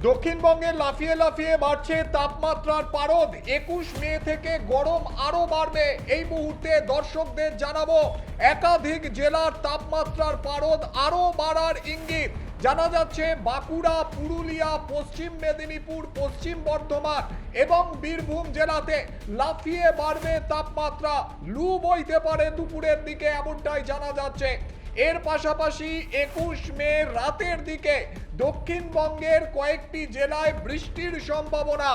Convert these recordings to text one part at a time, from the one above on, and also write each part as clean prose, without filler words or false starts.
দক্ষিণবঙ্গে লাফিয়ে লাফিয়ে বাড়ছে তাপমাত্রার পারদ। 21 মে থেকে গরম আরো বাড়বে। এই মুহূর্তে দর্শকদের জানাবো একাধিক জেলার তাপমাত্রার পারদ আরো বাড়ার ইঙ্গিত। জানা যাচ্ছে বাঁকুড়া, পুরুলিয়া, পশ্চিম মেদিনীপুর, পশ্চিম বর্ধমান এবং বীরভূম জেলাতে লাফিয়ে বাড়বে তাপমাত্রা। লু বইতে পারে দুপুরের দিকে, এমনটাই জানা যাচ্ছে। এর পাশাপাশি 21 মে রাতের দিকে দক্ষিণবঙ্গের কয়েকটি জেলায় বৃষ্টির সম্ভাবনা,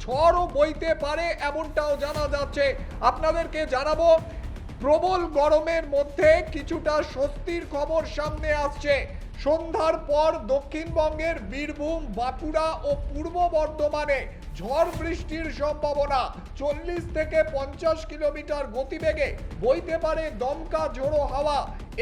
ঝড়ও বইতে পারে এমনটাও জানা যাচ্ছে। আপনাদেরকে জানাবো প্রবল গরমের মধ্যে কিছুটা স্বস্তির খবর সামনে আসছে। সন্ধ্যার পর দক্ষিণবঙ্গের বীরভূম, বাঁকুড়া ও পূর্ব বর্ধমানে ঝড় বৃষ্টির সম্ভাবনা। 40 থেকে 50 কিলোমিটার গতিবেগে বইতে পারে দমকা ঝোড়ো হাওয়া।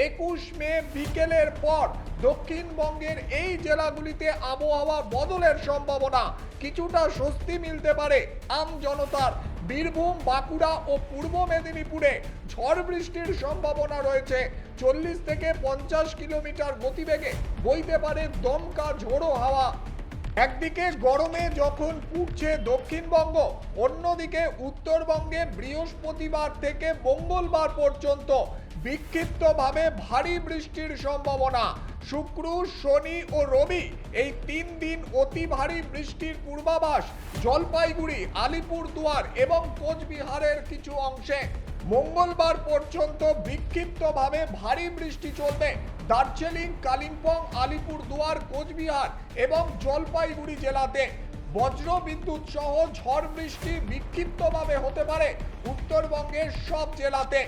21 মে বিকেলের পর দক্ষিণবঙ্গের এই জেলাগুলিতে আবহাওয়া বদলের সম্ভাবনা, কিছুটা স্বস্তি মিলতে পারে আম জনতার। বীরভূম, বাঁকুড়া ও পূর্ব মেদিনীপুরে ঝড় বৃষ্টির সম্ভাবনা রয়েছে। 40 থেকে 50 কিলোমিটার গতিবেগে বইতে পারে দমকা ঝোড়ো হাওয়া। একদিকে গরমে যখন পুড়ছে দক্ষিণবঙ্গ, অন্যদিকে উত্তরবঙ্গে বৃহস্পতিবার থেকে মঙ্গলবার পর্যন্ত বিক্ষিপ্তভাবে ভারী বৃষ্টির সম্ভাবনা। শুক্র, শনি ও রবি এই 3 দিন অতি ভারী বৃষ্টির পূর্বাভাস জলপাইগুড়ি, আলিপুরদুয়ার এবং কোচবিহারের কিছু অংশে। মঙ্গলবার পর্যন্ত বিক্ষিপ্তভাবে ভারী বৃষ্টি চলবে দার্জিলিং, কালিম্পং, আলিপুরদুয়ার, কোচবিহার এবং জলপাইগুড়ি জেলাতে। বজ্র বিদ্যুৎ সহ ঝড় বৃষ্টি বিক্ষিপ্তভাবে হতে পারে উত্তরবঙ্গের সব জেলাতে।